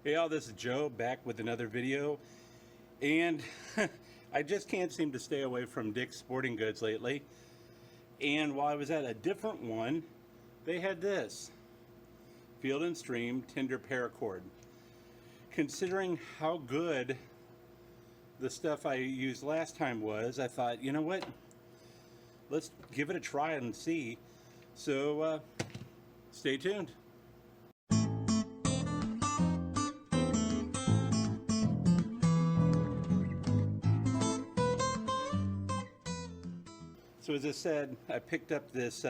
Hey all, this is Joe back with another video, and I just can't seem to stay away from Dick's Sporting Goods lately. And while I was at a different one, they had this Field Stream Tinder Paracord. Considering how good the stuff I used last time was, I thought, you know what, let's give it a try and see. So stay tuned. So as I said, I picked up this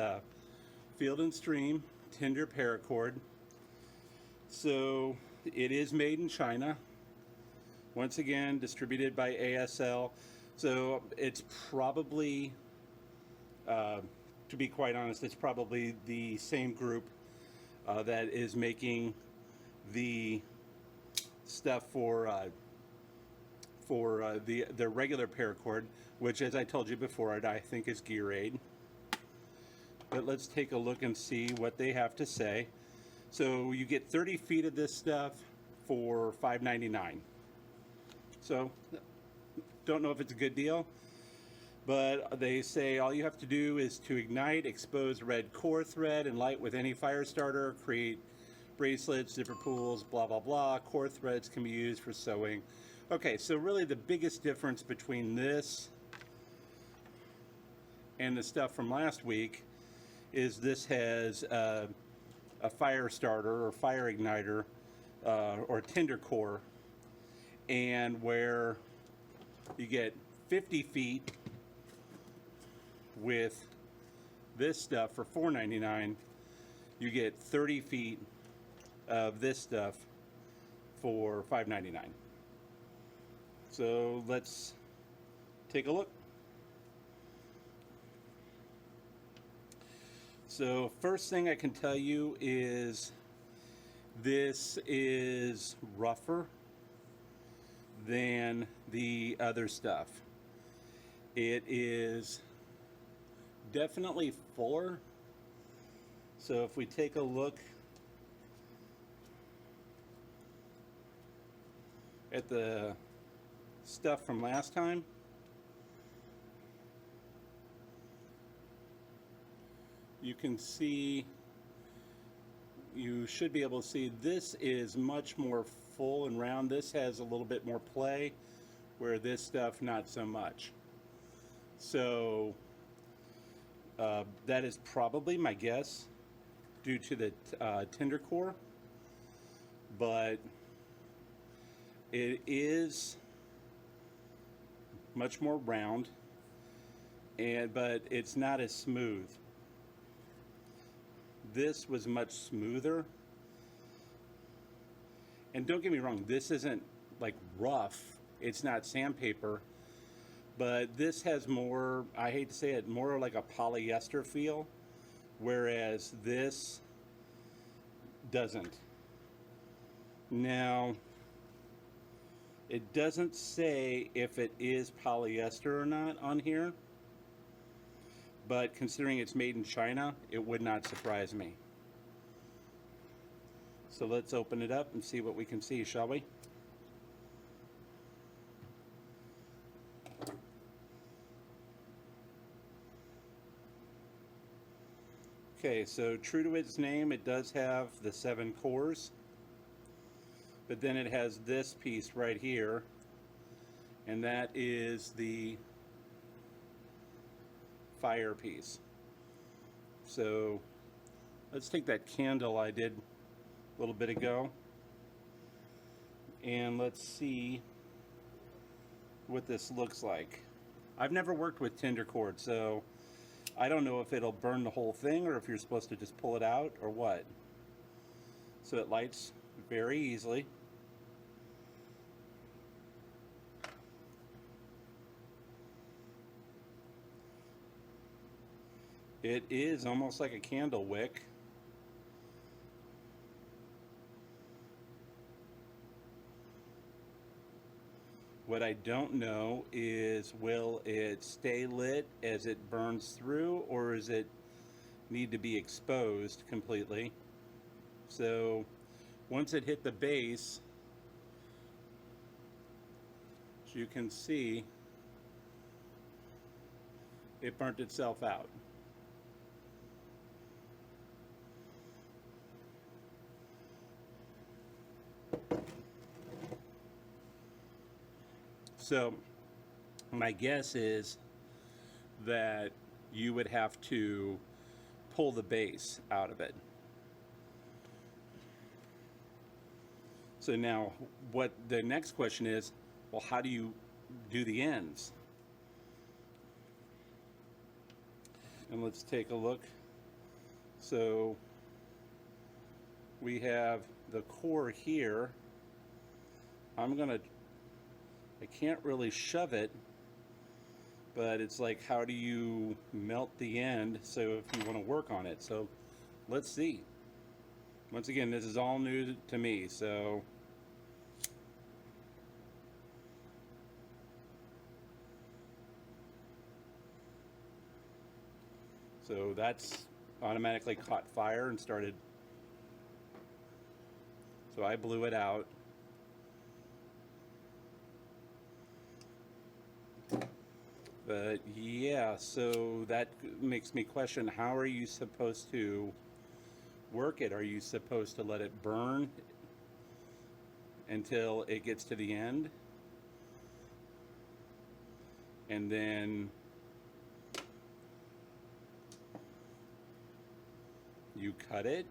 Field Stream Tinder Paracord. So it is made in China. Once again, distributed by ASL. So it's probably, to be quite honest, it's probably the same group that is making the stuff for the regular paracord, which, as I told you before, I think is Gear Aid. But let's take a look and see what they have to say. So you get 30 feet of this stuff for $5.99. So don't know if it's a good deal, but they say all you have to do is to ignite, expose red core thread, and light with any fire starter, create bracelets, zipper pulls, blah blah blah. Core threads can be used for sewing. Okay, so really the biggest difference between this and the stuff from last week is this has a fire starter or fire igniter or tinder core, and where you get 50 feet with this stuff for $4.99, you get 30 feet of this stuff for $5.99. So let's take a look. So first thing I can tell you is this is rougher than the other stuff. It is definitely fuller. So if we take a look at the stuff from last time, you can see, you should be able to see, this is much more full and round. This has a little bit more play, where this stuff not so much. So that is probably my guess due to the tinder core, but it is much more round, but it's not as smooth. This was much smoother, and don't get me wrong, this isn't like rough, it's not sandpaper, but this has more, I hate to say it, more like a polyester feel, whereas this doesn't. Now, it doesn't say if it is polyester or not on here, but considering it's made in China, it would not surprise me. So let's open it up and see what we can see, shall we? Okay, so true to its name, it does have the 7 cores. But then it has this piece right here, and that is the fire piece. So let's take that candle I did a little bit ago, and let's see what this looks like. I've never worked with tinder cord, so I don't know if it'll burn the whole thing or if you're supposed to just pull it out or what. So it lights very easily. It is almost like a candle wick. What I don't know is, will it stay lit as it burns through, or is it need to be exposed completely? So once it hit the base, As you can see, it burnt itself out. So my guess is that you would have to pull the base out of it. So now what the next question is, well, how do you do the ends? And let's take a look. So we have the core here. I can't really shove it, but it's like, how do you melt the end so if you want to work on it? So let's see. Once again, this is all new to me, so that's automatically caught fire and started. So I blew it out. But yeah, so that makes me question, how are you supposed to work it? Are you supposed to let it burn until it gets to the end? And then you cut it?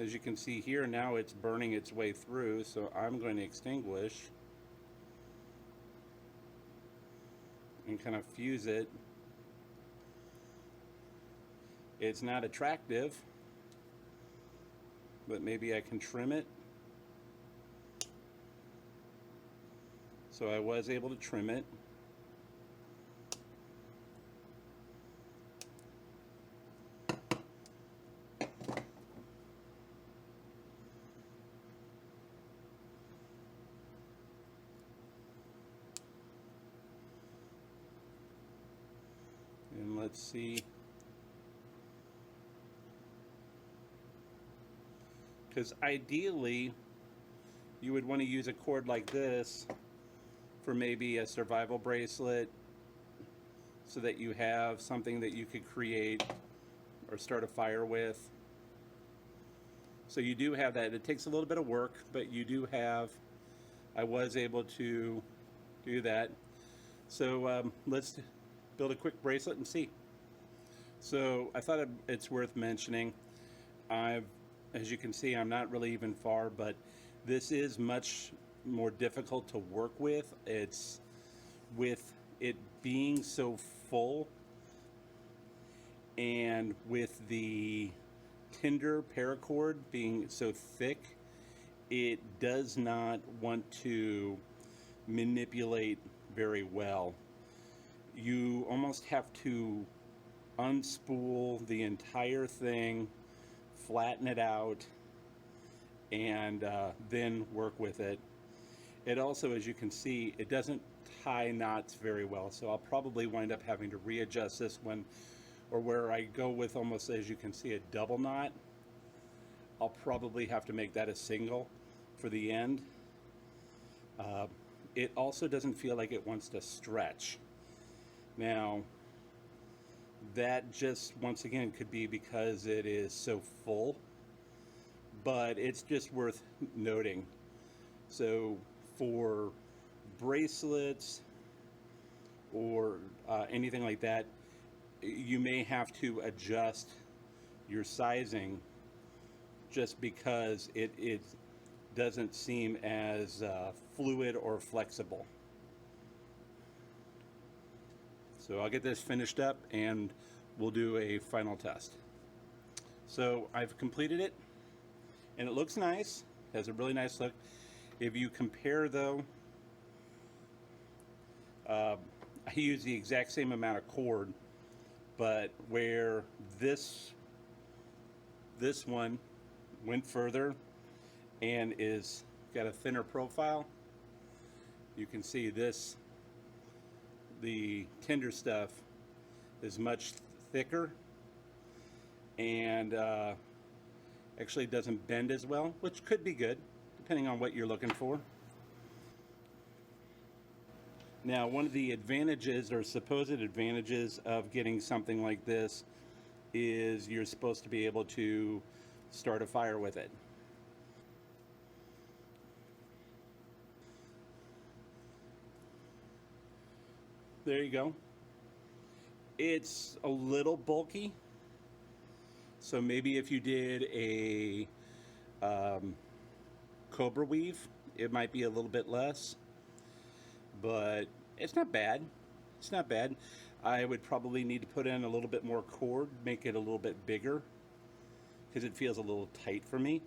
As you can see here, now it's burning its way through, so I'm going to extinguish and kind of fuse it. It's not attractive, but maybe I can trim it. So I was able to trim it. And let's see. Because ideally, you would want to use a cord like this for maybe a survival bracelet, so that you have something that you could create or start a fire with. So you do have that. It takes a little bit of work, but you do have, I was able to do that. So let's build a quick bracelet and see. So I thought it's worth mentioning, as you can see, I'm not really even far, but this is much more difficult to work with. It's with it being so full, and with the Tinder Paracord being so thick, it does not want to manipulate very well. You almost have to unspool the entire thing, flatten it out, and then work with it. It also, as you can see, it doesn't tie knots very well, so I'll probably wind up having to readjust this one, or where I go with almost, as you can see, a double knot, I'll probably have to make that a single for the end. It also doesn't feel like it wants to stretch. Now, that just, once again, could be because it is so full, but it's just worth noting. So for bracelets or anything like that, you may have to adjust your sizing just because it doesn't seem as fluid or flexible. So I'll get this finished up and we'll do a final test. So I've completed it and it looks nice, has a really nice look. If you compare though, I use the exact same amount of cord, but where this one went further and is got a thinner profile, you can see this, the Tinder stuff is much thicker and actually doesn't bend as well, which could be good depending on what you're looking for. Now, one of the advantages or supposed advantages of getting something like this is you're supposed to be able to start a fire with it. There you go. It's a little bulky, so maybe if you did a Cobra weave, it might be a little bit less, but it's not bad. It's not bad. I would probably need to put in a little bit more cord, make it a little bit bigger, because it feels a little tight for me.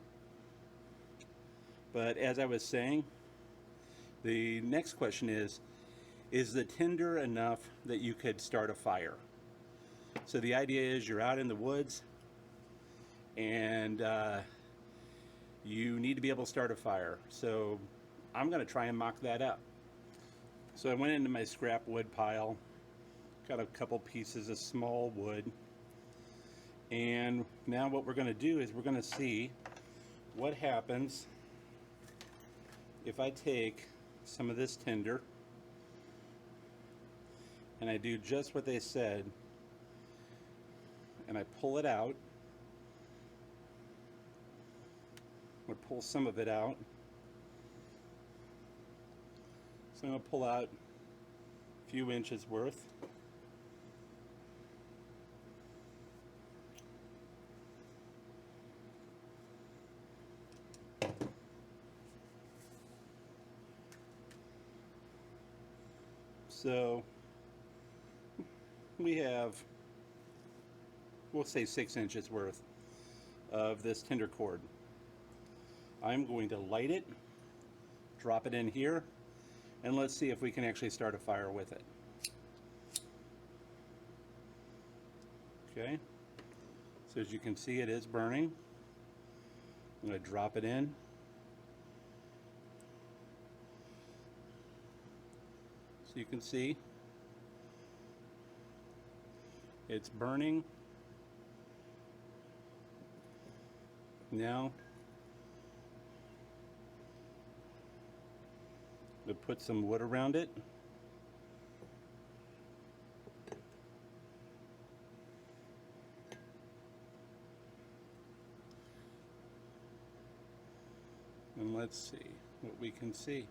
But as I was saying, the next question is the tinder enough that you could start a fire? So the idea is you're out in the woods and you need to be able to start a fire. So I'm going to try and mock that up. So I went into my scrap wood pile, got a couple pieces of small wood, and now what we're going to do is we're going to see what happens if I take some of this tinder and I do just what they said, and I pull it out, or pull some of it out. So I'm going to pull out a few inches worth. So we have, we'll say 6 inches worth of this tinder cord. I'm going to light it, drop it in here, and let's see if we can actually start a fire with it. Okay, so as you can see, it is burning. I'm going to drop it in. So you can see it's burning. Now we'll put some wood around it. And let's see what we can see.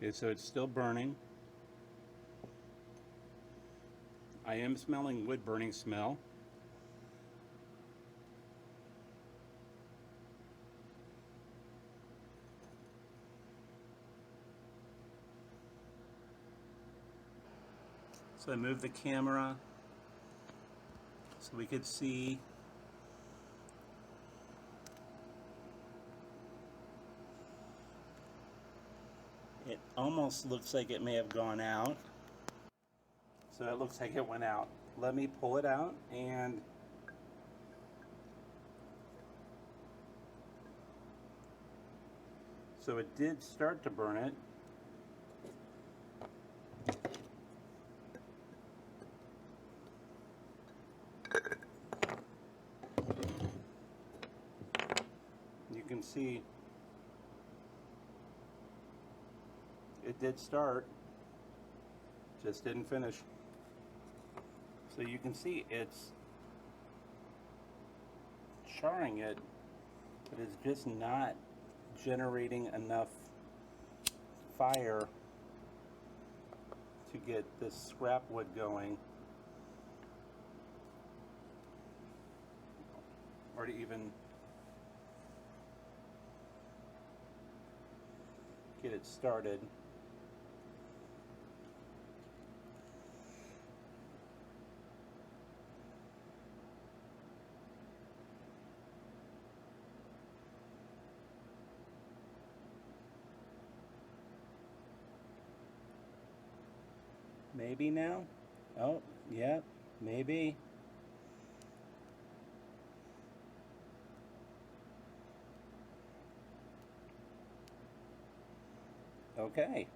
Okay, so it's still burning. I am smelling wood burning smell. So I moved the camera so we could see. It almost looks like it may have gone out. So it looks like it went out. Let me pull it out, and so it did start to burn it. You can see it did start, just didn't finish. So you can see it's charring it, but it's just not generating enough fire to get this scrap wood going, or to even get it started. Maybe now? Oh, yeah, maybe. Okay.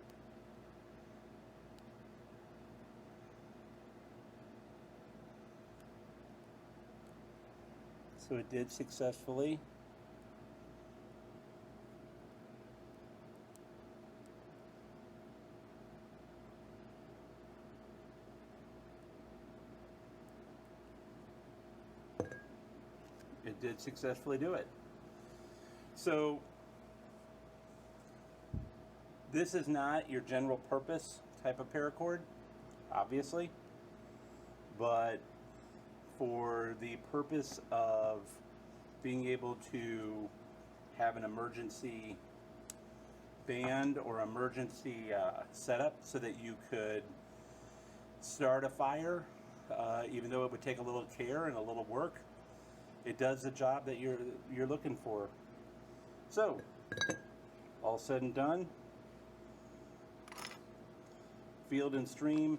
So it did successfully. It did successfully do it. So this is not your general purpose type of paracord, obviously, but for the purpose of being able to have an emergency band or emergency setup so that you could start a fire, even though it would take a little care and a little work, it does the job that you're looking for. So, all said and done, Field and Stream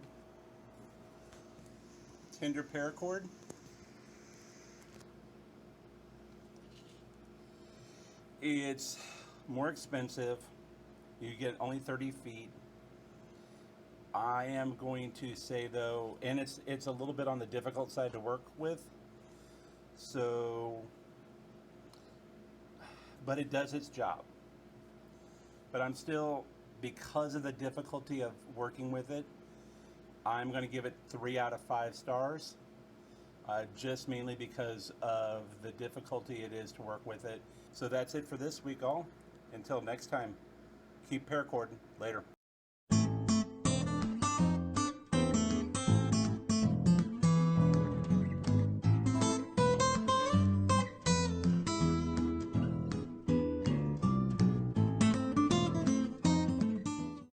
Tinder Paracord. It's more expensive. You get only 30 feet. I am going to say though, and it's a little bit on the difficult side to work with. So, but it does its job. But I'm still, because of the difficulty of working with it, I'm going to give it 3 out of 5 stars. Just mainly because of the difficulty it is to work with it. So that's it for this week, all. Until next time, keep paracording. Later.